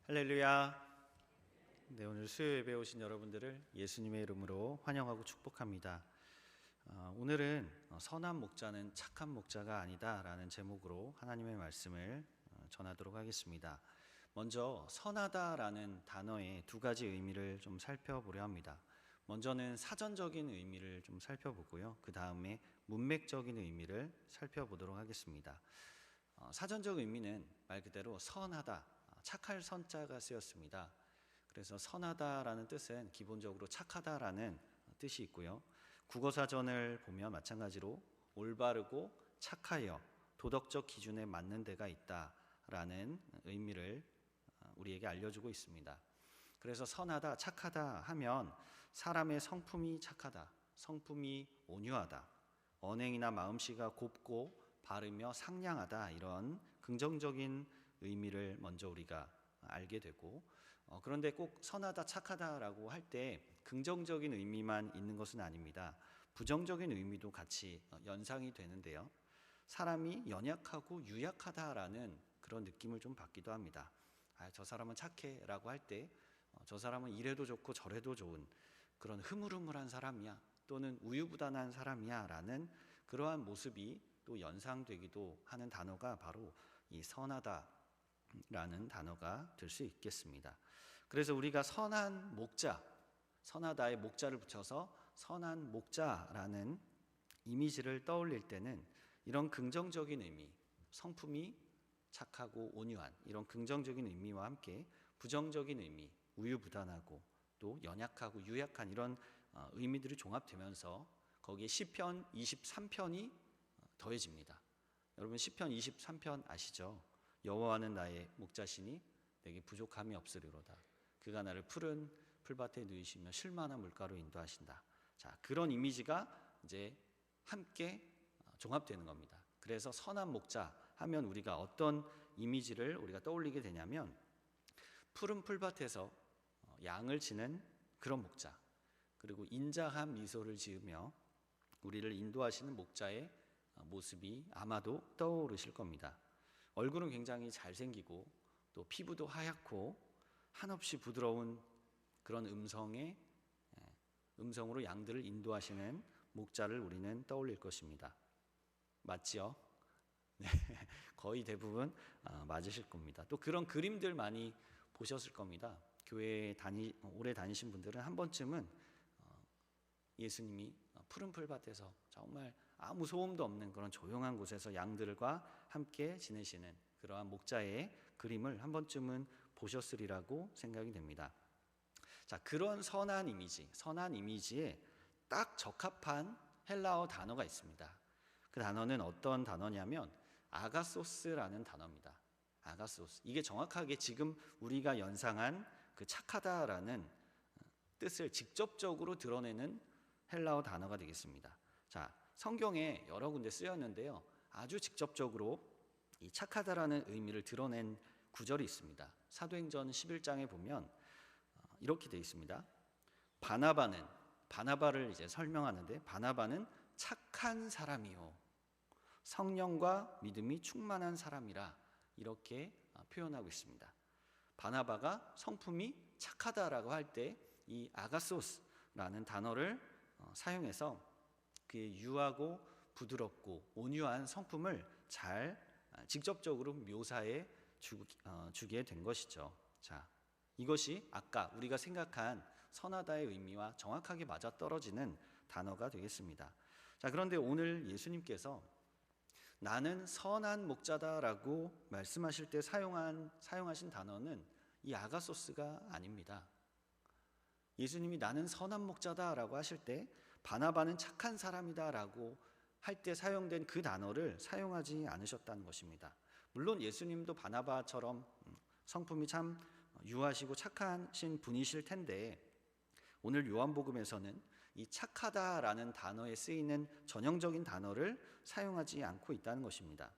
할렐루야. 네, 오늘 수요 예배 오신 여러분들을 예수님의 이름으로 환영하고 축복합니다. 오늘은 선한 목자는 착한 목자가 아니다 라는 제목으로 하나님의 말씀을 전하도록 하겠습니다. 먼저 선하다라는 단어의 두 가지 의미를 좀 살펴보려 합니다. 먼저는 사전적인 의미를 좀 살펴보고요. 그 다음에 문맥적인 의미를 살펴보도록 하겠습니다. 사전적 의미는 말 그대로 선하다, 착할 선자가 쓰였습니다. 그래서 선하다라는 뜻은 기본적으로 착하다라는 뜻이 있고요. 국어사전을 보면 마찬가지로 올바르고 착하여 도덕적 기준에 맞는 데가 있다라는 의미를 우리에게 알려주고 있습니다. 그래서 선하다, 착하다 하면 사람의 성품이 착하다, 성품이 온유하다, 언행이나 마음씨가 곱고 바르며 상냥하다, 이런 긍정적인 의미를 먼저 우리가 알게 되고, 그런데 꼭 선하다, 착하다라고 할 때 긍정적인 의미만 있는 것은 아닙니다. 부정적인 의미도 같이 연상이 되는데요. 사람이 연약하고 유약하다라는 그런 느낌을 좀 받기도 합니다. 저 사람은 착해라고 할 때 저 사람은 이래도 좋고 저래도 좋은 그런 흐물흐물한 사람이야, 또는 우유부단한 사람이야 라는 그러한 모습이 또 연상되기도 하는 단어가 바로 이 선하다라는 단어가 될 수 있겠습니다. 그래서 우리가 선한 목자, 선하다의 목자를 붙여서 선한 목자라는 이미지를 떠올릴 때는 이런 긍정적인 의미, 성품이 착하고 온유한 이런 긍정적인 의미와 함께 부정적인 의미, 우유부단하고 또 연약하고 유약한 이런 의미들이 종합되면서 거기에 시편 23편이 더해집니다. 여러분 시편 23편 아시죠? 여호와는 나의 목자시니 내게 부족함이 없으리로다. 그가 나를 푸른 풀밭에 누이시며 쉴만한 물가로 인도하신다. 자, 그런 이미지가 이제 함께 종합되는 겁니다. 그래서 선한 목자 하면 우리가 어떤 이미지를 우리가 떠올리게 되냐면 푸른 풀밭에서 양을 치는 그런 목자, 그리고 인자한 미소를 지으며 우리를 인도하시는 목자의 모습이 아마도 떠오르실 겁니다. 얼굴은 굉장히 잘생기고 또 피부도 하얗고 한없이 부드러운 그런 음성으로 양들을 인도하시는 목자를 우리는 떠올릴 것입니다. 맞지요? 네, 거의 대부분 맞으실 겁니다. 또 그런 그림들 많이 보셨을 겁니다. 교회에 오래 다니신 분들은 한 번쯤은 예수님이 푸른 풀밭에서 정말 아무 소음도 없는 그런 조용한 곳에서 양들과 함께 지내시는 그러한 목자의 그림을 한 번쯤은 보셨으리라고 생각이 됩니다. 자, 그런 선한 이미지에 딱 적합한 헬라어 단어가 있습니다. 그 단어는 어떤 단어냐면 아가소스라는 단어입니다. 아가소스. 이게 정확하게 지금 우리가 연상한 그 착하다라는 뜻을 직접적으로 드러내는 헬라어 단어가 되겠습니다. 자, 성경에 여러 군데 쓰였는데요. 아주 직접적으로 이 착하다라는 의미를 드러낸 구절이 있습니다. 사도행전 11장에 보면 이렇게 되어 있습니다. 바나바를 이제 설명하는데, 바나바는 착한 사람이요 성령과 믿음이 충만한 사람이라, 이렇게 표현하고 있습니다. 바나바가 성품이 착하다라고 할 때 이 아가소스라는 단어를 사용해서 그의 유하고 부드럽고 온유한 성품을 잘 직접적으로 묘사해 주게 된 것이죠. 자, 이것이 아까 우리가 생각한 선하다의 의미와 정확하게 맞아떨어지는 단어가 되겠습니다. 자, 그런데 오늘 예수님께서 나는 선한 목자다라고 말씀하실 때 사용하신 단어는 이 아가소스가 아닙니다. 예수님이 나는 선한 목자다라고 하실 때 바나바는 착한 사람이다라고 할 때 사용된 그 단어를 사용하지 않으셨다는 것입니다. 물론 예수님도 바나바처럼 성품이 참 유하시고 착하신 분이실 텐데, 오늘 요한복음에서는 이 착하다라는 단어에 쓰이는 전형적인 단어를 사용하지 않고 있다는 것입니다.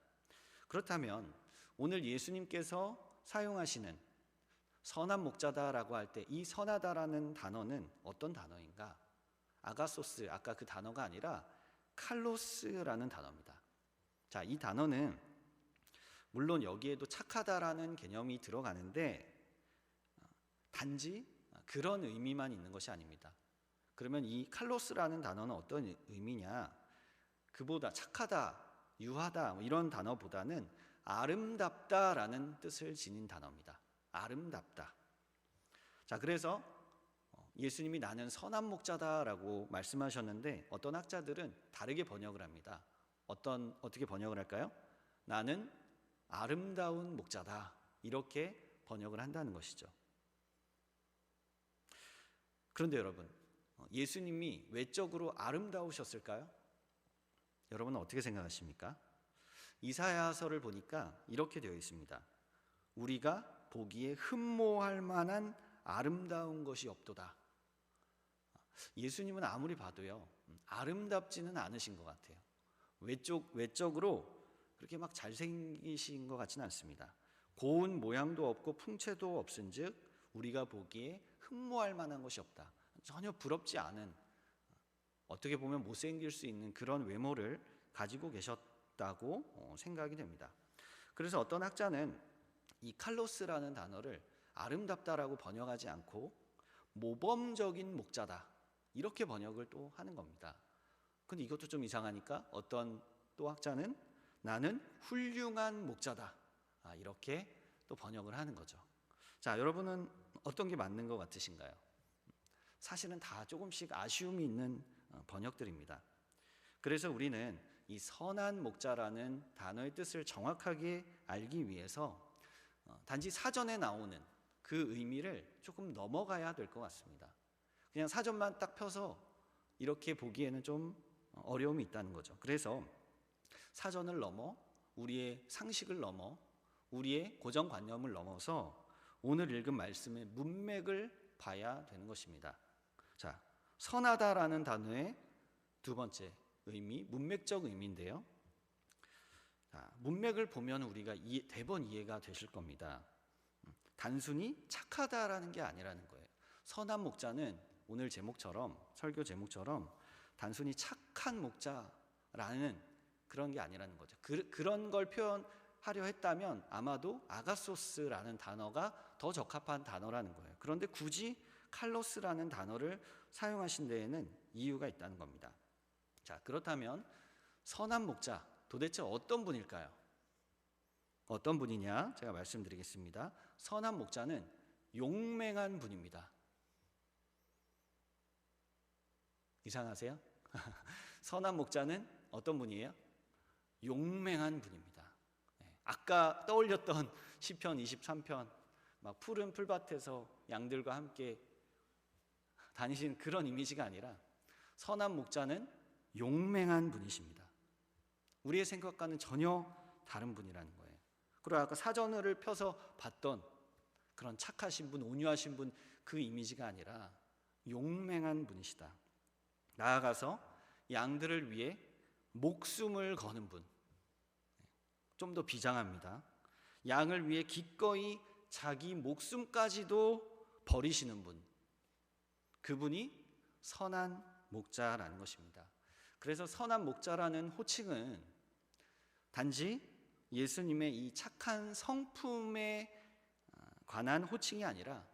그렇다면 오늘 예수님께서 사용하시는 선한 목자다라고 할 때 이 선하다라는 단어는 어떤 단어인가? 아가소스, 아까 그 단어가 아니라 칼로스라는 단어입니다. 자, 이 단어는 물론 여기에도 착하다라는 개념이 들어가는데 단지 그런 의미만 있는 것이 아닙니다. 그러면 이 칼로스라는 단어는 어떤 의미냐? 그보다 착하다, 유하다 이런 단어보다는 아름답다라는 뜻을 지닌 단어입니다. 아름답다. 자, 그래서 예수님이 나는 선한 목자다라고 말씀하셨는데 어떤 학자들은 다르게 번역을 합니다. 어떻게 번역을 할까요? 나는 아름다운 목자다. 이렇게 번역을 한다는 것이죠. 그런데 여러분, 예수님이 외적으로 아름다우셨을까요? 여러분은 어떻게 생각하십니까? 이사야서를 보니까 이렇게 되어 있습니다. 우리가 보기에 흠모할 만한 아름다운 것이 없도다. 예수님은 아무리 봐도요, 아름답지는 않으신 것 같아요. 외적으로 그렇게 막 잘생기신 것 같지는 않습니다. 고운 모양도 없고 풍채도 없은즉 우리가 보기에 흠모할 만한 것이 없다. 전혀 부럽지 않은, 어떻게 보면 못생길 수 있는 그런 외모를 가지고 계셨다고 생각이 됩니다. 그래서 어떤 학자는 이 칼로스라는 단어를 아름답다라고 번역하지 않고 모범적인 목자다 이렇게 번역을 또 하는 겁니다. 근데 이것도 좀 이상하니까 어떤 또 학자는 나는 훌륭한 목자다 이렇게 또 번역을 하는 거죠. 자, 여러분은 어떤 게 맞는 것 같으신가요? 사실은 다 조금씩 아쉬움이 있는 번역들입니다. 그래서 우리는 이 선한 목자라는 단어의 뜻을 정확하게 알기 위해서 단지 사전에 나오는 그 의미를 조금 넘어가야 될 것 같습니다. 그냥 사전만 딱 펴서 이렇게 보기에는 좀 어려움이 있다는 거죠. 그래서 사전을 넘어 우리의 상식을 넘어 우리의 고정관념을 넘어서 오늘 읽은 말씀의 문맥을 봐야 되는 것입니다. 자, 선하다라는 단어의 두 번째 의미, 문맥적 의미인데요. 자, 문맥을 보면 우리가 대번 이해가 되실 겁니다. 단순히 착하다라는 게 아니라는 거예요. 선한 목자는 오늘 제목처럼, 설교 제목처럼 단순히 착한 목자라는 그런 게 아니라는 거죠. 그런 걸 표현하려 했다면 아마도 아가소스라는 단어가 더 적합한 단어라는 거예요. 그런데 굳이 칼로스라는 단어를 사용하신 데에는 이유가 있다는 겁니다. 자, 그렇다면 선한 목자 도대체 어떤 분일까요? 어떤 분이냐? 제가 말씀드리겠습니다. 선한 목자는 용맹한 분입니다. 이상하세요? 선한 목자는 어떤 분이에요? 용맹한 분입니다. 아까 떠올렸던 시편 23편 막 푸른 풀밭에서 양들과 함께 다니신 그런 이미지가 아니라 선한 목자는 용맹한 분이십니다. 우리의 생각과는 전혀 다른 분이라는 거예요. 그리고 아까 사전을 펴서 봤던 그런 착하신 분, 온유하신 분 그 이미지가 아니라 용맹한 분이시다. 나아가서 양들을 위해 목숨을 거는 분. 좀 더 비장합니다. 양을 위해 기꺼이 자기 목숨까지도 버리시는 분. 그분이 선한 목자라는 것입니다. 그래서 선한 목자라는 호칭은 단지 예수님의 이 착한 성품에 관한 호칭이 아니라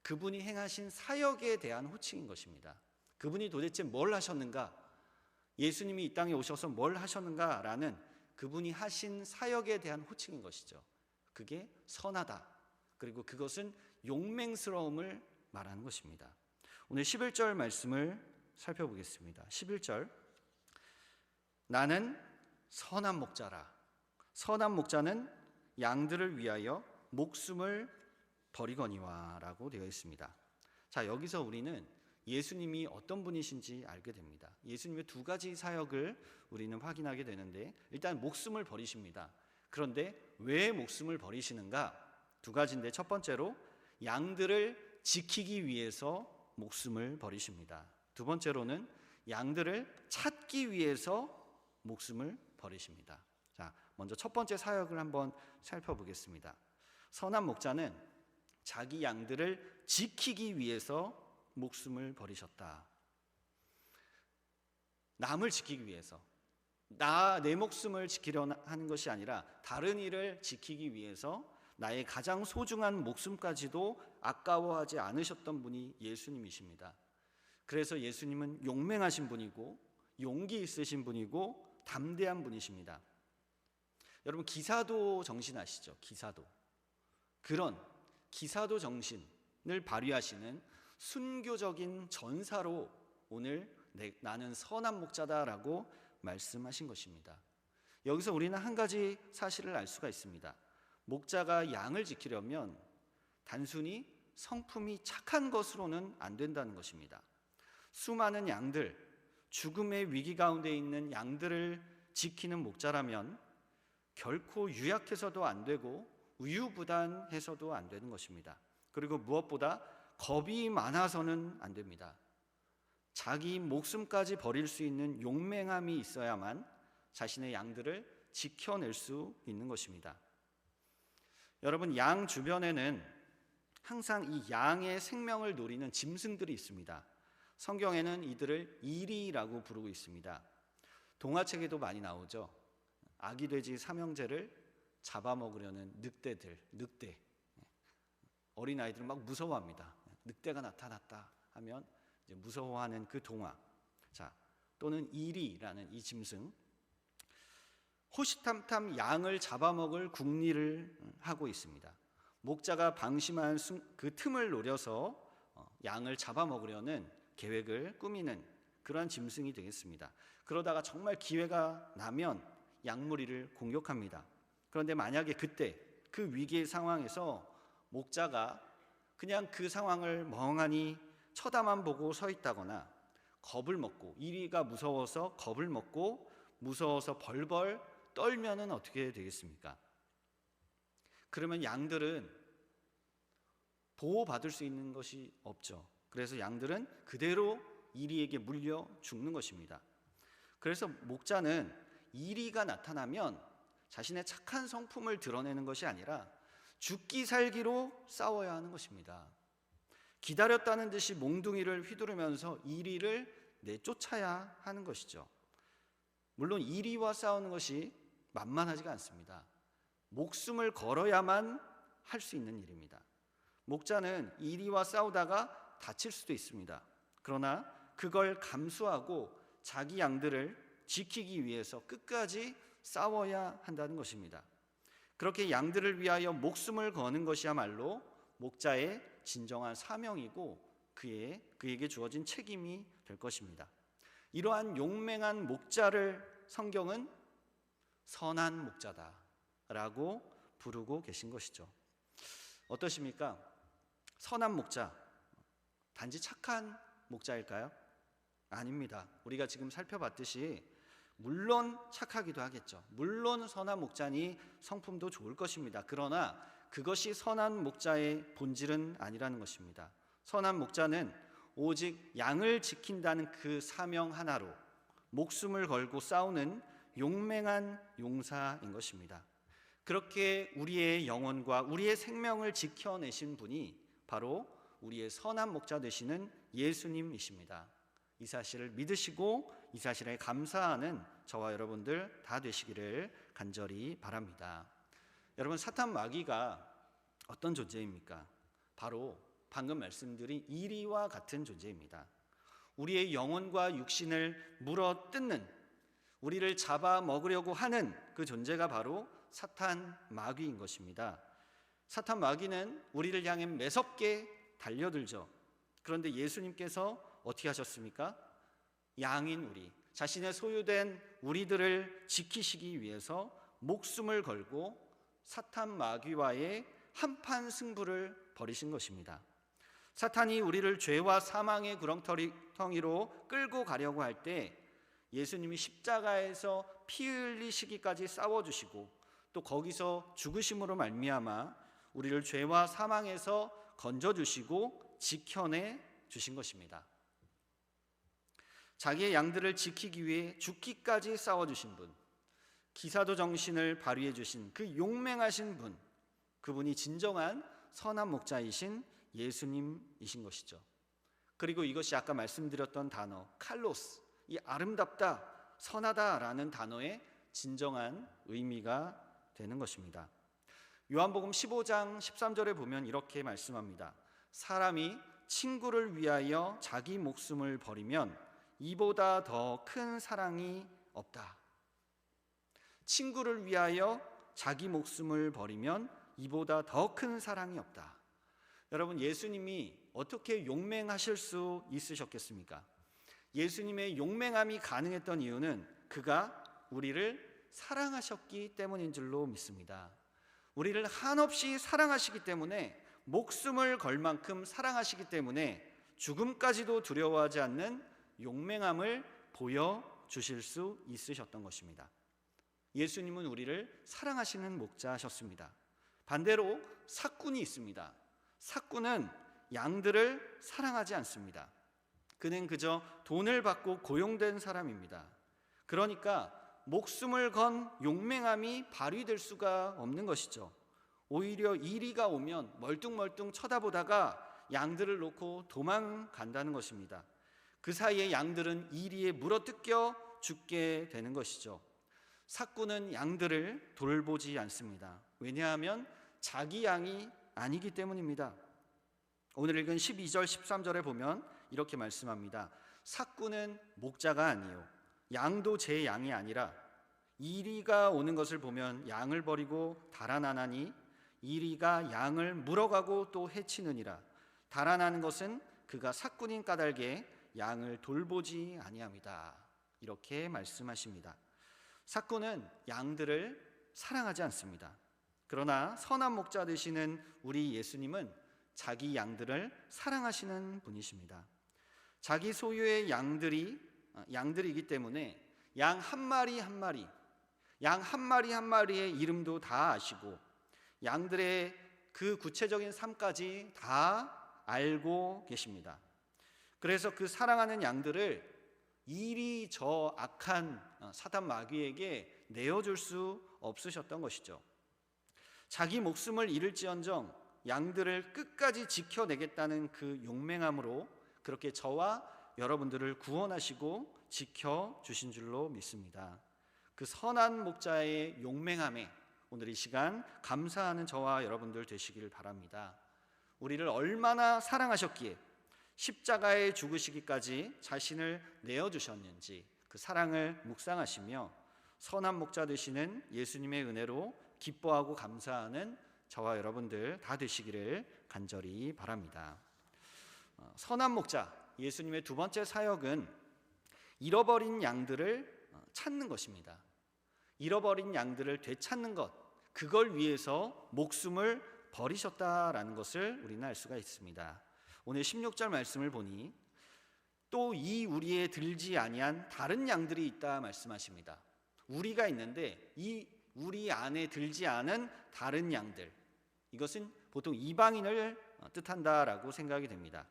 그분이 행하신 사역에 대한 호칭인 것입니다. 그분이 도대체 뭘 하셨는가? 예수님이 이 땅에 오셔서 뭘 하셨는가라는 그분이 하신 사역에 대한 호칭인 것이죠. 그게 선하다. 그리고 그것은 용맹스러움을 말하는 것입니다. 오늘 11절 말씀을 살펴보겠습니다. 11절 나는 선한 목자라. 선한 목자는 양들을 위하여 목숨을 버리거니와 라고 되어 있습니다. 자, 여기서 우리는 예수님이 어떤 분이신지 알게 됩니다. 예수님의 두 가지 사역을 우리는 확인하게 되는데 일단 목숨을 버리십니다. 그런데 왜 목숨을 버리시는가? 두 가지인데 첫 번째로 양들을 지키기 위해서 목숨을 버리십니다. 두 번째로는 양들을 찾기 위해서 목숨을 버리십니다. 자, 먼저 첫 번째 사역을 한번 살펴보겠습니다. 선한 목자는 자기 양들을 지키기 위해서 목숨을 버리셨다. 남을 지키기 위해서, 내 목숨을 지키려 하는 것이 아니라 다른 이를 지키기 위해서 나의 가장 소중한 목숨까지도 아까워하지 않으셨던 분이 예수님이십니다. 그래서 예수님은 용맹하신 분이고 용기 있으신 분이고 담대한 분이십니다. 여러분, 기사도 정신 아시죠? 기사도. 그런 기사도 정신을 발휘하시는 순교적인 전사로 오늘 나는 선한 목자다라고 말씀하신 것입니다. 여기서 우리는 한 가지 사실을 알 수가 있습니다. 목자가 양을 지키려면 단순히 성품이 착한 것으로는 안 된다는 것입니다. 수많은 양들, 죽음의 위기 가운데 있는 양들을 지키는 목자라면 결코 유약해서도 안 되고 우유부단해서도 안 되는 것입니다. 그리고 무엇보다 겁이 많아서는 안 됩니다. 자기 목숨까지 버릴 수 있는 용맹함이 있어야만 자신의 양들을 지켜낼 수 있는 것입니다. 여러분, 양 주변에는 항상 이 양의 생명을 노리는 짐승들이 있습니다. 성경에는 이들을 이리라고 부르고 있습니다. 동화책에도 많이 나오죠. 아기 돼지 삼형제를 잡아먹으려는 늑대. 어린아이들은 막 무서워합니다. 늑대가 나타났다 하면 이제 무서워하는 그 동화. 또는 이리라는 이 짐승. 호시탐탐 양을 잡아먹을 궁리를 하고 있습니다. 목자가 방심한 그 틈을 노려서 양을 잡아먹으려는 계획을 꾸미는 그러한 짐승이 되겠습니다. 그러다가 정말 기회가 나면 양무리를 공격합니다. 그런데 만약에 그때 그 위기의 상황에서 목자가 그냥 그 상황을 멍하니 쳐다만 보고 서 있다거나 겁을 먹고, 이리가 무서워서 겁을 먹고 무서워서 벌벌 떨면은 어떻게 되겠습니까? 그러면 양들은 보호받을 수 있는 것이 없죠. 그래서 양들은 그대로 이리에게 물려 죽는 것입니다. 그래서 목자는 이리가 나타나면 자신의 착한 성품을 드러내는 것이 아니라 죽기 살기로 싸워야 하는 것입니다. 기다렸다는 듯이 몽둥이를 휘두르면서 이리를 내쫓아야 하는 것이죠. 물론 이리와 싸우는 것이 만만하지가 않습니다. 목숨을 걸어야만 할 수 있는 일입니다. 목자는 이리와 싸우다가 다칠 수도 있습니다. 그러나 그걸 감수하고 자기 양들을 지키기 위해서 끝까지 싸워야 한다는 것입니다. 그렇게 양들을 위하여 목숨을 거는 것이야말로 목자의 진정한 사명이고 그에게 주어진 책임이 될 것입니다. 이러한 용맹한 목자를 성경은 선한 목자다라고 부르고 계신 것이죠. 어떠십니까? 선한 목자, 단지 착한 목자일까요? 아닙니다. 우리가 지금 살펴봤듯이 물론 착하기도 하겠죠. 물론 선한 목자니 성품도 좋을 것입니다. 그러나 그것이 선한 목자의 본질은 아니라는 것입니다. 선한 목자는 오직 양을 지킨다는 그 사명 하나로 목숨을 걸고 싸우는 용맹한 용사인 것입니다. 그렇게 우리의 영혼과 우리의 생명을 지켜내신 분이 바로 우리의 선한 목자 되시는 예수님이십니다. 이 사실을 믿으시고 이 사실에 감사하는 저와 여러분들 다 되시기를 간절히 바랍니다. 여러분, 사탄 마귀가 어떤 존재입니까? 바로 방금 말씀드린 이리와 같은 존재입니다. 우리의 영혼과 육신을 물어뜯는, 우리를 잡아먹으려고 하는 그 존재가 바로 사탄 마귀인 것입니다. 사탄 마귀는 우리를 향해 매섭게 달려들죠. 그런데 예수님께서 어떻게 하셨습니까? 양인 우리, 자신의 소유된 우리들을 지키시기 위해서 목숨을 걸고 사탄 마귀와의 한판 승부를 벌이신 것입니다. 사탄이 우리를 죄와 사망의 구렁텅이로 끌고 가려고 할 때 예수님이 십자가에서 피 흘리시기까지 싸워주시고 또 거기서 죽으심으로 말미암아 우리를 죄와 사망에서 건져주시고 지켜내 주신 것입니다. 자기의 양들을 지키기 위해 죽기까지 싸워주신 분, 기사도 정신을 발휘해 주신 그 용맹하신 분, 그분이 진정한 선한 목자이신 예수님이신 것이죠. 그리고 이것이 아까 말씀드렸던 단어 칼로스, 이 아름답다, 선하다라는 단어의 진정한 의미가 되는 것입니다. 요한복음 15장 13절에 보면 이렇게 말씀합니다. 사람이 친구를 위하여 자기 목숨을 버리면 이보다 더 큰 사랑이 없다. 친구를 위하여 자기 목숨을 버리면 이보다 더 큰 사랑이 없다. 여러분, 예수님이 어떻게 용맹하실 수 있으셨겠습니까? 예수님의 용맹함이 가능했던 이유는 그가 우리를 사랑하셨기 때문인 줄로 믿습니다. 우리를 한없이 사랑하시기 때문에, 목숨을 걸 만큼 사랑하시기 때문에 죽음까지도 두려워하지 않는 용맹함을 보여주실 수 있으셨던 것입니다. 예수님은 우리를 사랑하시는 목자셨습니다. 반대로 삭군이 있습니다. 삭군은 양들을 사랑하지 않습니다. 그는 그저 돈을 받고 고용된 사람입니다. 그러니까 목숨을 건 용맹함이 발휘될 수가 없는 것이죠. 오히려 이리가 오면 멀뚱멀뚱 쳐다보다가 양들을 놓고 도망간다는 것입니다. 그 사이에 양들은 이리에 물어뜯겨 죽게 되는 것이죠. 삭군은 양들을 돌보지 않습니다. 왜냐하면 자기 양이 아니기 때문입니다. 오늘 읽은 12절 13절에 보면 이렇게 말씀합니다. 삭군은 목자가 아니요 양도 제 양이 아니라 이리가 오는 것을 보면 양을 버리고 달아나나니 이리가 양을 물어가고 또 해치느니라. 달아나는 것은 그가 삭군인 까닭에 양을 돌보지 아니함이다. 이렇게 말씀하십니다. 삭군은 양들을 사랑하지 않습니다. 그러나 선한 목자 되시는 우리 예수님은 자기 양들을 사랑하시는 분이십니다. 자기 소유의 양들이기 때문에 양 한 마리 한 마리의 이름도 다 아시고 양들의 그 구체적인 삶까지 다 알고 계십니다. 그래서 그 사랑하는 양들을 이리 저 악한 사단 마귀에게 내어줄 수 없으셨던 것이죠. 자기 목숨을 잃을지언정 양들을 끝까지 지켜내겠다는 그 용맹함으로 그렇게 저와 여러분들을 구원하시고 지켜주신 줄로 믿습니다. 그 선한 목자의 용맹함에 오늘 이 시간 감사하는 저와 여러분들 되시길 바랍니다. 우리를 얼마나 사랑하셨기에 십자가에 죽으시기까지 자신을 내어주셨는지 그 사랑을 묵상하시며 선한 목자 되시는 예수님의 은혜로 기뻐하고 감사하는 저와 여러분들 다 되시기를 간절히 바랍니다. 선한 목자, 예수님의 두 번째 사역은 잃어버린 양들을 찾는 것입니다. 잃어버린 양들을 되찾는 것, 그걸 위해서 목숨을 버리셨다라는 것을 우리는 알 수가 있습니다. 오늘 16절 말씀을 보니 또 이 우리에 들지 아니한 다른 양들이 있다 말씀하십니다. 우리가 있는데 이 우리 안에 들지 않은 다른 양들, 이것은 보통 이방인을 뜻한다라고 생각이 됩니다.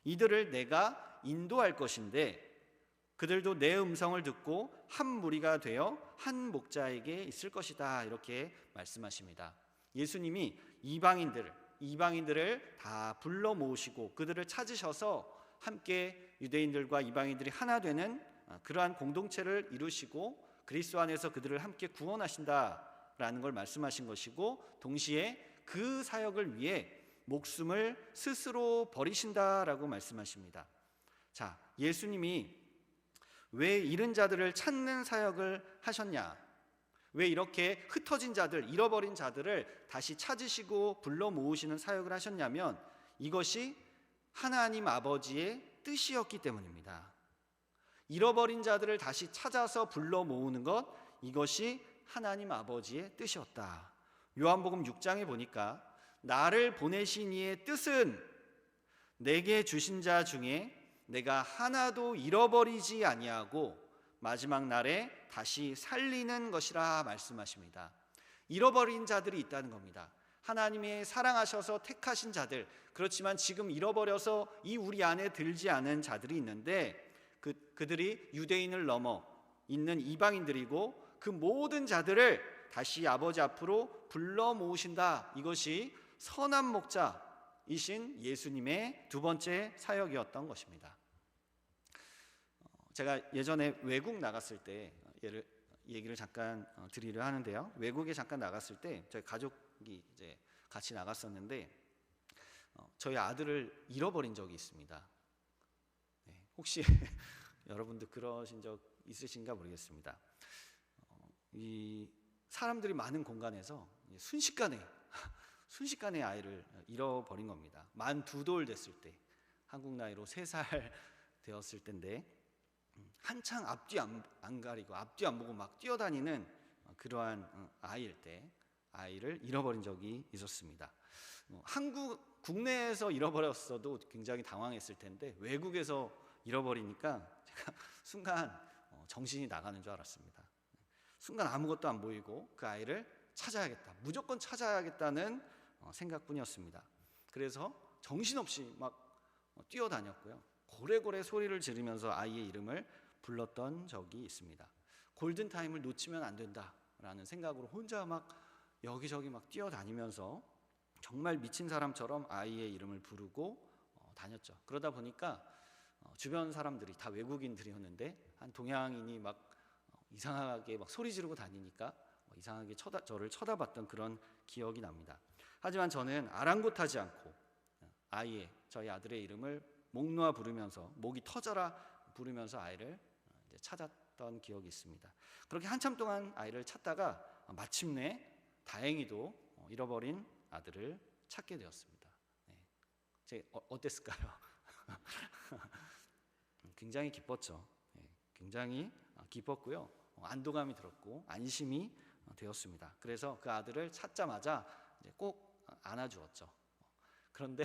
이들을 내가 인도할 것인데 그들도 내 음성을 듣고 한 무리가 되어 한 목자에게 있을 것이다, 이렇게 말씀하십니다. 예수님이 이방인들을 다 불러 모으시고 그들을 찾으셔서 함께 유대인들과 이방인들이 하나 되는 그러한 공동체를 이루시고 그리스도 안에서 그들을 함께 구원하신다라는 걸 말씀하신 것이고, 동시에 그 사역을 위해 목숨을 스스로 버리신다라고 말씀하십니다. 자, 예수님이 왜 잃은 자들을 찾는 사역을 하셨냐? 왜 이렇게 흩어진 자들, 잃어버린 자들을 다시 찾으시고 불러 모으시는 사역을 하셨냐면 이것이 하나님 아버지의 뜻이었기 때문입니다. 잃어버린 자들을 다시 찾아서 불러 모으는 것, 이것이 하나님 아버지의 뜻이었다. 요한복음 6장에 보니까 나를 보내신 이의 뜻은 내게 주신 자 중에 내가 하나도 잃어버리지 아니하고 마지막 날에 다시 살리는 것이라 말씀하십니다. 잃어버린 자들이 있다는 겁니다. 하나님의 사랑하셔서 택하신 자들, 그렇지만 지금 잃어버려서 이 우리 안에 들지 않은 자들이 있는데 그들이 유대인을 넘어 있는 이방인들이고 그 모든 자들을 다시 아버지 앞으로 불러 모으신다. 이것이 선한 목자이신 예수님의 두 번째 사역이었던 것입니다. 제가 예전에 외국 나갔을 때 얘기를 잠깐 드리려 하는데요. 외국에 잠깐 나갔을 때 저희 가족 이제 같이 나갔었는데 저희 아들을 잃어버린 적이 있습니다. 네, 혹시 여러분들 그러신 적 있으신가 모르겠습니다. 이 사람들이 많은 공간에서 순식간에 아이를 잃어버린 겁니다. 만 2돌 됐을 때, 한국 나이로 3살 되었을 때인데 한창 앞뒤 안 가리고 앞뒤 안 보고 막 뛰어다니는 그러한 아이일 때 아이를 잃어버린 적이 있었습니다. 국내에서 잃어버렸어도 굉장히 당황했을 텐데 외국에서 잃어버리니까 제가 순간 정신이 나가는 줄 알았습니다. 순간 아무것도 안 보이고 그 아이를 찾아야겠다, 무조건 찾아야겠다는 생각뿐이었습니다. 그래서 정신없이 막 뛰어다녔고요. 고래고래 소리를 지르면서 아이의 이름을 불렀던 적이 있습니다. 골든타임을 놓치면 안 된다라는 생각으로 혼자 막 여기저기 막 뛰어다니면서 정말 미친 사람처럼 아이의 이름을 부르고 다녔죠. 그러다 보니까 주변 사람들이 다 외국인들이었는데 한 동양인이 막 이상하게 막 소리 지르고 다니니까 이상하게 저를 쳐다봤던 그런 기억이 납니다. 하지만 저는 아랑곳하지 않고 저희 아들의 이름을 목 놓아 부르면서, 목이 터져라 부르면서 아이를 이제 찾았던 기억이 있습니다. 그렇게 한참 동안 아이를 찾다가 마침내 다행히도 잃어버린 아들을 찾게 되었습니다. 네. 어땠을까요? 굉장히 기뻤죠. 굉장히 기뻤고요. 안도감이 들었고 안심이 되었습니다. 그래서 그 아들을 찾자마자 이제 꼭 안아주었죠. 그런데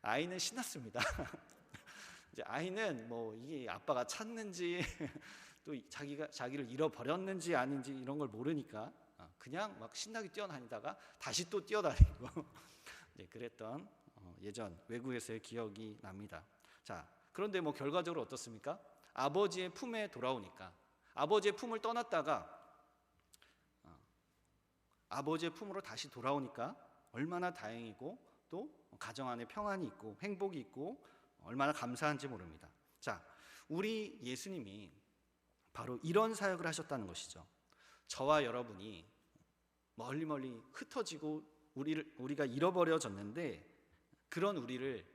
아이는 신났습니다. 이제 아이는 뭐 이게 아빠가 찾는지 또 자기를 잃어버렸는지 아닌지 이런 걸 모르니까 그냥 막 신나게 뛰어다니다가 다시 또 뛰어다니고 이제 그랬던 예전 외국에서의 기억이 납니다. 자, 그런데 뭐 결과적으로 어떻습니까? 아버지의 품에 돌아오니까, 아버지의 품을 떠났다가 아버지의 품으로 다시 돌아오니까 얼마나 다행이고 또 가정 안에 평안이 있고 행복이 있고 얼마나 감사한지 모릅니다. 자, 우리 예수님이 바로 이런 사역을 하셨다는 것이죠. 저와 여러분이 멀리 흩어지고 우리가 잃어버려졌는데 그런 우리를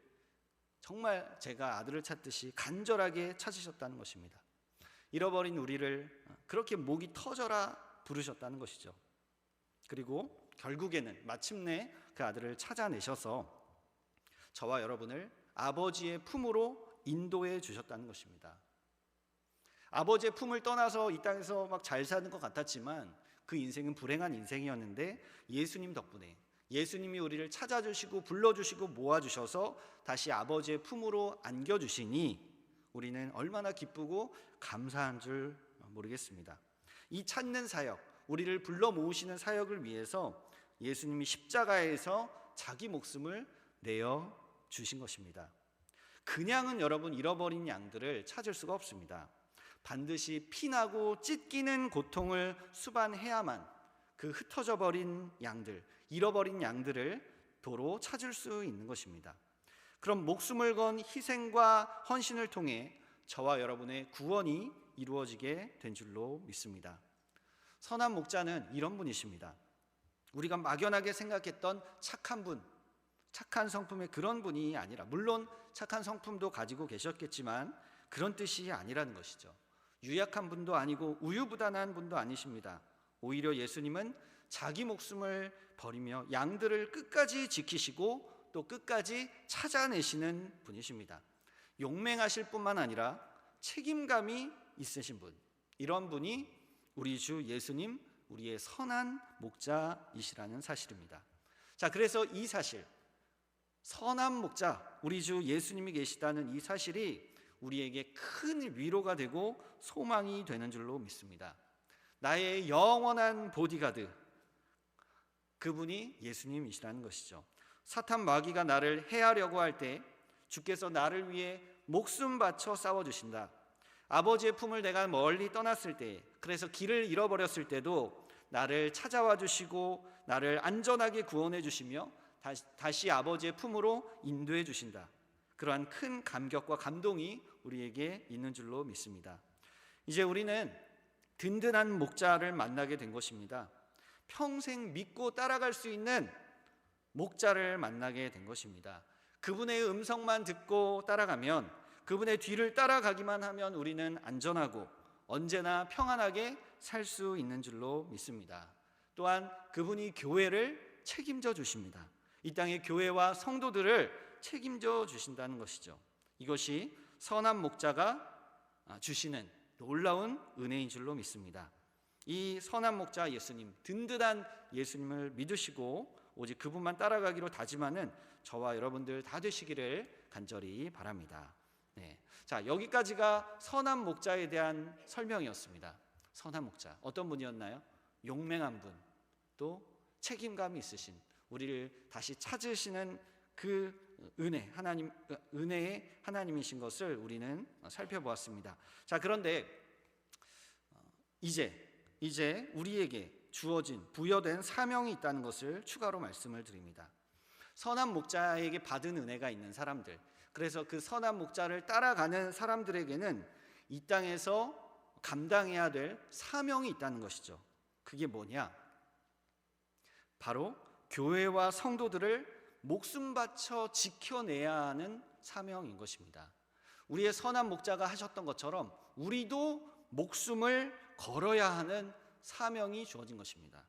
정말 제가 아들을 찾듯이 간절하게 찾으셨다는 것입니다. 잃어버린 우리를 그렇게 목이 터져라 부르셨다는 것이죠. 그리고 결국에는 마침내 그 아들을 찾아내셔서 저와 여러분을 아버지의 품으로 인도해 주셨다는 것입니다. 아버지의 품을 떠나서 이 땅에서 막 잘 사는 것 같았지만 그 인생은 불행한 인생이었는데 예수님 덕분에, 예수님이 우리를 찾아주시고 불러주시고 모아주셔서 다시 아버지의 품으로 안겨주시니 우리는 얼마나 기쁘고 감사한 줄 모르겠습니다. 이 찾는 사역, 우리를 불러 모으시는 사역을 위해서 예수님이 십자가에서 자기 목숨을 내어 주신 것입니다. 그냥은 여러분 잃어버린 양들을 찾을 수가 없습니다. 반드시 피나고 찢기는 고통을 수반해야만 그 흩어져 버린 양들, 잃어버린 양들을 도로 찾을 수 있는 것입니다. 그럼 목숨을 건 희생과 헌신을 통해 저와 여러분의 구원이 이루어지게 된 줄로 믿습니다. 선한 목자는 이런 분이십니다. 우리가 막연하게 생각했던 착한 분, 착한 성품의 그런 분이 아니라, 물론 착한 성품도 가지고 계셨겠지만 그런 뜻이 아니라는 것이죠. 유약한 분도 아니고 우유부단한 분도 아니십니다. 오히려 예수님은 자기 목숨을 버리며 양들을 끝까지 지키시고 또 끝까지 찾아내시는 분이십니다. 용맹하실 뿐만 아니라 책임감이 있으신 분, 이런 분이 우리 주 예수님, 우리의 선한 목자이시라는 사실입니다. 자, 그래서 이 사실, 선한 목자, 우리 주 예수님이 계시다는 이 사실이 우리에게 큰 위로가 되고 소망이 되는 줄로 믿습니다. 나의 영원한 보디가드, 그분이 예수님이시라는 것이죠. 사탄 마귀가 나를 해하려고 할 때 주께서 나를 위해 목숨 바쳐 싸워주신다. 아버지의 품을 내가 멀리 떠났을 때, 그래서 길을 잃어버렸을 때도 나를 찾아와 주시고 나를 안전하게 구원해 주시며 다시 아버지의 품으로 인도해 주신다. 그러한 큰 감격과 감동이 우리에게 있는 줄로 믿습니다. 이제 우리는 든든한 목자를 만나게 된 것입니다. 평생 믿고 따라갈 수 있는 목자를 만나게 된 것입니다. 그분의 음성만 듣고 따라가면, 그분의 뒤를 따라가기만 하면 우리는 안전하고 언제나 평안하게 살 수 있는 줄로 믿습니다. 또한 그분이 교회를 책임져 주십니다. 이 땅의 교회와 성도들을 책임져 주신다는 것이죠. 이것이 선한 목자가 주시는 놀라운 은혜인 줄로 믿습니다. 이 선한 목자 예수님, 든든한 예수님을 믿으시고 오직 그분만 따라가기로 다짐하는 저와 여러분들 다 되시기를 간절히 바랍니다. 네. 자, 여기까지가 선한 목자에 대한 설명이었습니다. 선한 목자, 어떤 분이었나요? 용맹한 분, 또 책임감이 있으신, 우리를 다시 찾으시는 그 은혜의 하나님이신 것을 우리는 살펴보았습니다. 자, 그런데 이제 우리에게 주어진, 부여된 사명이 있다는 것을 추가로 말씀을 드립니다. 선한 목자에게 받은 은혜가 있는 사람들, 그래서 그 선한 목자를 따라가는 사람들에게는 이 땅에서 감당해야 될 사명이 있다는 것이죠. 그게 뭐냐? 바로 교회와 성도들을 목숨 바쳐 지켜내야 하는 사명인 것입니다. 우리의 선한 목자가 하셨던 것처럼 우리도 목숨을 걸어야 하는 사명이 주어진 것입니다.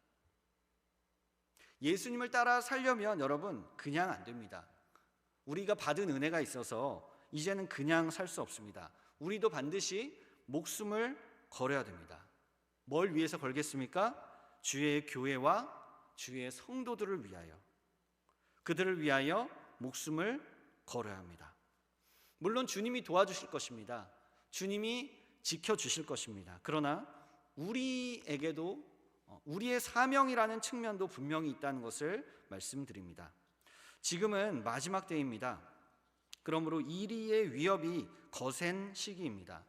예수님을 따라 살려면 여러분 그냥 안 됩니다. 우리가 받은 은혜가 있어서 이제는 그냥 살 수 없습니다. 우리도 반드시 목숨을 걸어야 됩니다. 뭘 위해서 걸겠습니까? 주의 교회와 주의 성도들을 위하여, 그들을 위하여 목숨을 걸어야 합니다. 물론 주님이 도와주실 것입니다. 주님이 지켜주실 것입니다. 그러나 우리에게도 우리의 사명이라는 측면도 분명히 있다는 것을 말씀드립니다. 지금은 마지막 때입니다. 그러므로 이리의 위협이 거센 시기입니다.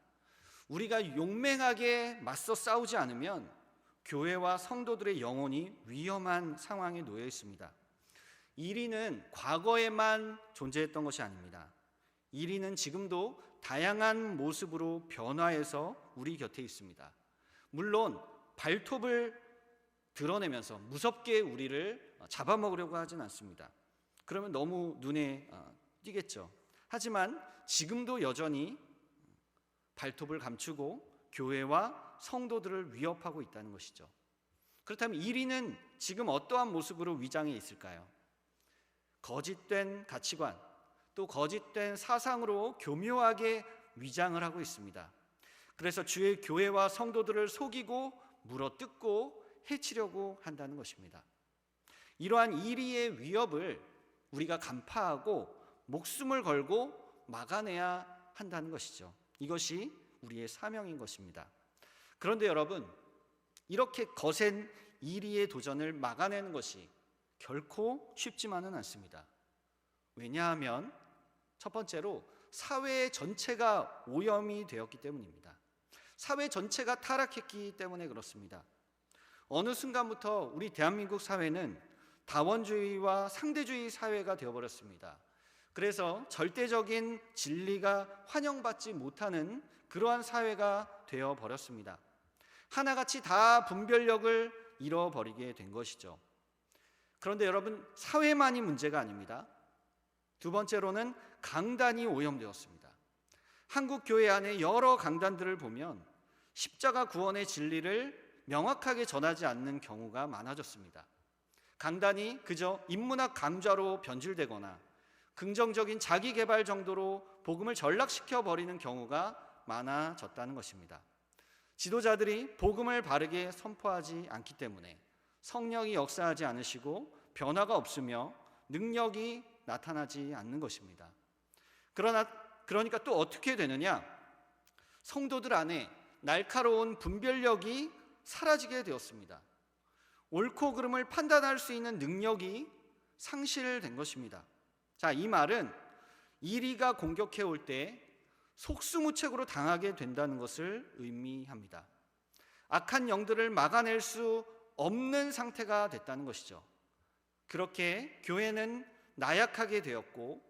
우리가 용맹하게 맞서 싸우지 않으면 교회와 성도들의 영혼이 위험한 상황에 놓여 있습니다. 이리는 과거에만 존재했던 것이 아닙니다. 이리는 지금도 다양한 모습으로 변화해서 우리 곁에 있습니다. 물론 발톱을 드러내면서 무섭게 우리를 잡아먹으려고 하진 않습니다. 그러면 너무 눈에 띄겠죠. 하지만 지금도 여전히 발톱을 감추고 교회와 성도들을 위협하고 있다는 것이죠. 그렇다면 이리는 지금 어떠한 모습으로 위장해 있을까요? 거짓된 가치관, 또 거짓된 사상으로 교묘하게 위장을 하고 있습니다. 그래서 주의 교회와 성도들을 속이고 물어뜯고 해치려고 한다는 것입니다. 이러한 이리의 위협을 우리가 간파하고 목숨을 걸고 막아내야 한다는 것이죠. 이것이 우리의 사명인 것입니다. 그런데 여러분, 이렇게 거센 이리의 도전을 막아내는 것이 결코 쉽지만은 않습니다. 왜냐하면 첫 번째로 사회 전체가 오염이 되었기 때문입니다. 사회 전체가 타락했기 때문에 그렇습니다. 어느 순간부터 우리 대한민국 사회는 다원주의와 상대주의 사회가 되어버렸습니다. 그래서 절대적인 진리가 환영받지 못하는 그러한 사회가 되어버렸습니다. 하나같이 다 분별력을 잃어버리게 된 것이죠. 그런데 여러분, 사회만이 문제가 아닙니다. 두 번째로는 강단이 오염되었습니다. 한국 교회 안에 여러 강단들을 보면 십자가 구원의 진리를 명확하게 전하지 않는 경우가 많아졌습니다. 강단이 그저 인문학 강좌로 변질되거나 긍정적인 자기 개발 정도로 복음을 전락시켜 버리는 경우가 많아졌다는 것입니다. 지도자들이 복음을 바르게 선포하지 않기 때문에 성령이 역사하지 않으시고 변화가 없으며 능력이 나타나지 않는 것입니다. 그러니까 또 어떻게 되느냐? 성도들 안에 날카로운 분별력이 사라지게 되었습니다. 옳고 그름을 판단할 수 있는 능력이 상실된 것입니다. 자, 이 말은 이리가 공격해 올 때 속수무책으로 당하게 된다는 것을 의미합니다. 악한 영들을 막아낼 수 없는 상태가 됐다는 것이죠. 그렇게 교회는 나약하게 되었고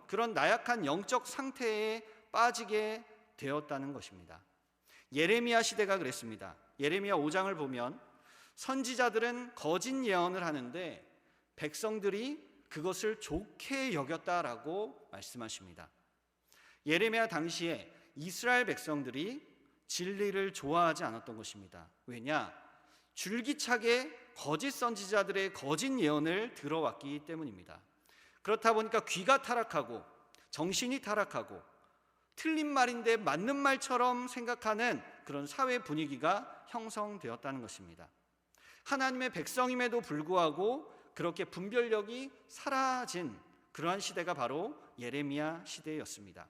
그런 나약한 영적 상태에 빠지게 되었다는 것입니다. 예레미야 시대가 그랬습니다. 예레미야 5장을 보면 선지자들은 거짓 예언을 하는데 백성들이 그것을 좋게 여겼다라고 말씀하십니다. 예레미야 당시에 이스라엘 백성들이 진리를 좋아하지 않았던 것입니다. 왜냐? 줄기차게 거짓 선지자들의 거짓 예언을 들어왔기 때문입니다. 그렇다 보니까 귀가 타락하고 정신이 타락하고 틀린 말인데 맞는 말처럼 생각하는 그런 사회 분위기가 형성되었다는 것입니다. 하나님의 백성임에도 불구하고 그렇게 분별력이 사라진 그러한 시대가 바로 예레미야 시대였습니다.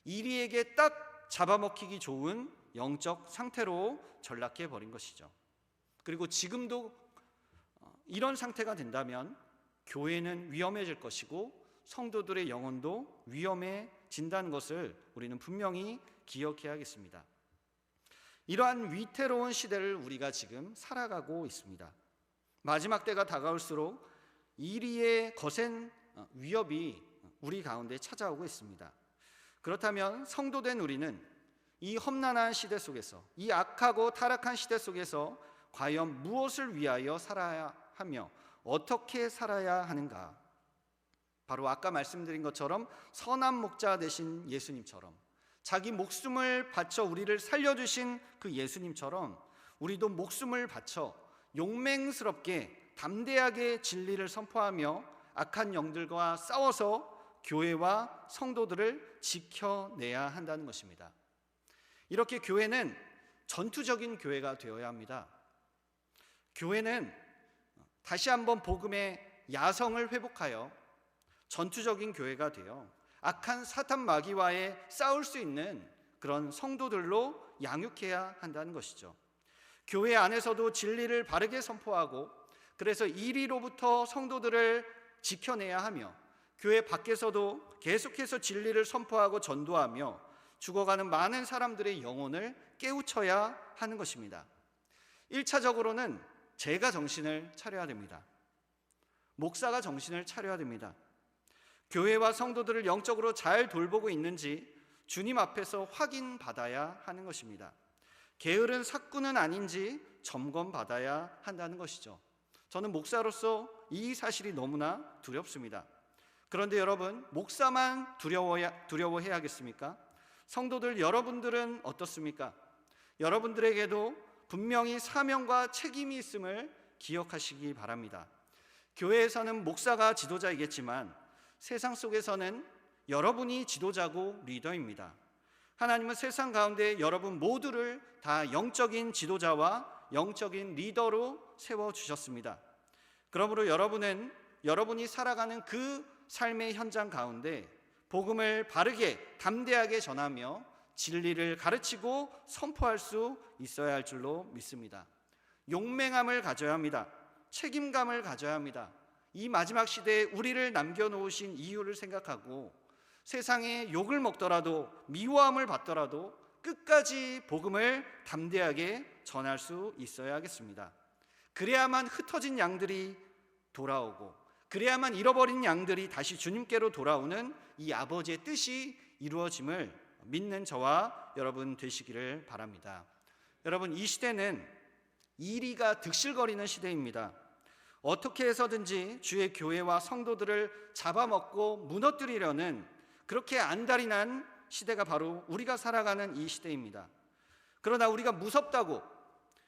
이리에게 딱 잡아먹히기 좋은 영적 상태로 전락해 버린 것이죠. 그리고 지금도 이런 상태가 된다면 교회는 위험해질 것이고 성도들의 영혼도 위험해진다는 것을 우리는 분명히 기억해야겠습니다. 이러한 위태로운 시대를 우리가 지금 살아가고 있습니다. 마지막 때가 다가올수록 이리의 거센 위협이 우리 가운데 찾아오고 있습니다. 그렇다면 성도된 우리는 이 험난한 시대 속에서, 이 악하고 타락한 시대 속에서 과연 무엇을 위하여 살아야 하며 어떻게 살아야 하는가? 바로 아까 말씀드린 것처럼 선한 목자 되신 예수님처럼, 자기 목숨을 바쳐 우리를 살려주신 그 예수님처럼 우리도 목숨을 바쳐 용맹스럽게 담대하게 진리를 선포하며 악한 영들과 싸워서 교회와 성도들을 지켜내야 한다는 것입니다. 이렇게 교회는 전투적인 교회가 되어야 합니다. 교회는 다시 한번 복음의 야성을 회복하여 전투적인 교회가 되어 악한 사탄 마귀와의 싸울 수 있는 그런 성도들로 양육해야 한다는 것이죠. 교회 안에서도 진리를 바르게 선포하고 그래서 이리로부터 성도들을 지켜내야 하며 교회 밖에서도 계속해서 진리를 선포하고 전도하며 죽어가는 많은 사람들의 영혼을 깨우쳐야 하는 것입니다. 1차적으로는 제가 정신을 차려야 됩니다. 목사가 정신을 차려야 됩니다. 교회와 성도들을 영적으로 잘 돌보고 있는지 주님 앞에서 확인받아야 하는 것입니다. 게으른 사꾼은 아닌지 점검받아야 한다는 것이죠. 저는 목사로서 이 사실이 너무나 두렵습니다. 그런데 여러분, 목사만 두려워해야겠습니까? 성도들 여러분들은 어떻습니까? 여러분들에게도 분명히 사명과 책임이 있음을 기억하시기 바랍니다. 교회에서는 목사가 지도자이겠지만 세상 속에서는 여러분이 지도자고 리더입니다. 하나님은 세상 가운데 여러분 모두를 다 영적인 지도자와 영적인 리더로 세워주셨습니다. 그러므로 여러분은 여러분이 살아가는 그 삶의 현장 가운데 복음을 바르게 담대하게 전하며 진리를 가르치고 선포할 수 있어야 할 줄로 믿습니다. 용맹함을 가져야 합니다. 책임감을 가져야 합니다. 이 마지막 시대에 우리를 남겨놓으신 이유를 생각하고 세상에 욕을 먹더라도 미워함을 받더라도 끝까지 복음을 담대하게 전할 수 있어야 하겠습니다. 그래야만 흩어진 양들이 돌아오고 그래야만 잃어버린 양들이 다시 주님께로 돌아오는 이 아버지의 뜻이 이루어짐을 믿는 저와 여러분 되시기를 바랍니다. 여러분, 이 시대는 이리가 득실거리는 시대입니다. 어떻게 해서든지 주의 교회와 성도들을 잡아먹고 무너뜨리려는 그렇게 안달이 난 시대가 바로 우리가 살아가는 이 시대입니다. 그러나 우리가 무섭다고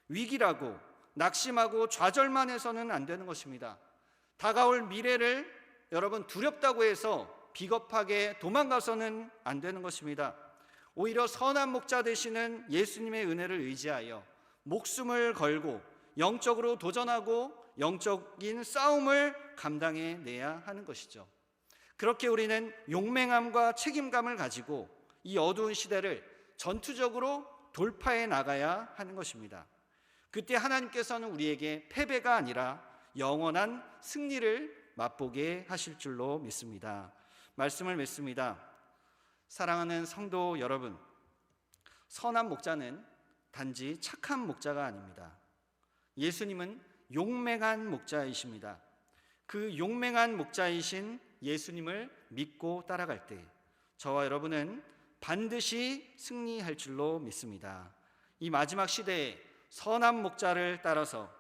위기라고 낙심하고 좌절만 해서는 안 되는 것입니다. 다가올 미래를 여러분 두렵다고 해서 비겁하게 도망가서는 안 되는 것입니다. 오히려 선한 목자 되시는 예수님의 은혜를 의지하여 목숨을 걸고 영적으로 도전하고 영적인 싸움을 감당해내야 하는 것이죠. 그렇게 우리는 용맹함과 책임감을 가지고 이 어두운 시대를 전투적으로 돌파해 나가야 하는 것입니다. 그때 하나님께서는 우리에게 패배가 아니라 영원한 승리를 맛보게 하실 줄로 믿습니다. 말씀을 맺습니다. 사랑하는 성도 여러분, 선한 목자는 단지 착한 목자가 아닙니다. 예수님은 용맹한 목자이십니다. 그 용맹한 목자이신 예수님을 믿고 따라갈 때 저와 여러분은 반드시 승리할 줄로 믿습니다. 이 마지막 시대에 선한 목자를 따라서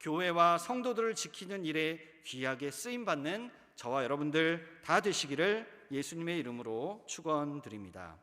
교회와 성도들을 지키는 일에 귀하게 쓰임받는 저와 여러분들 다 되시기를 예수님의 이름으로 축원드립니다.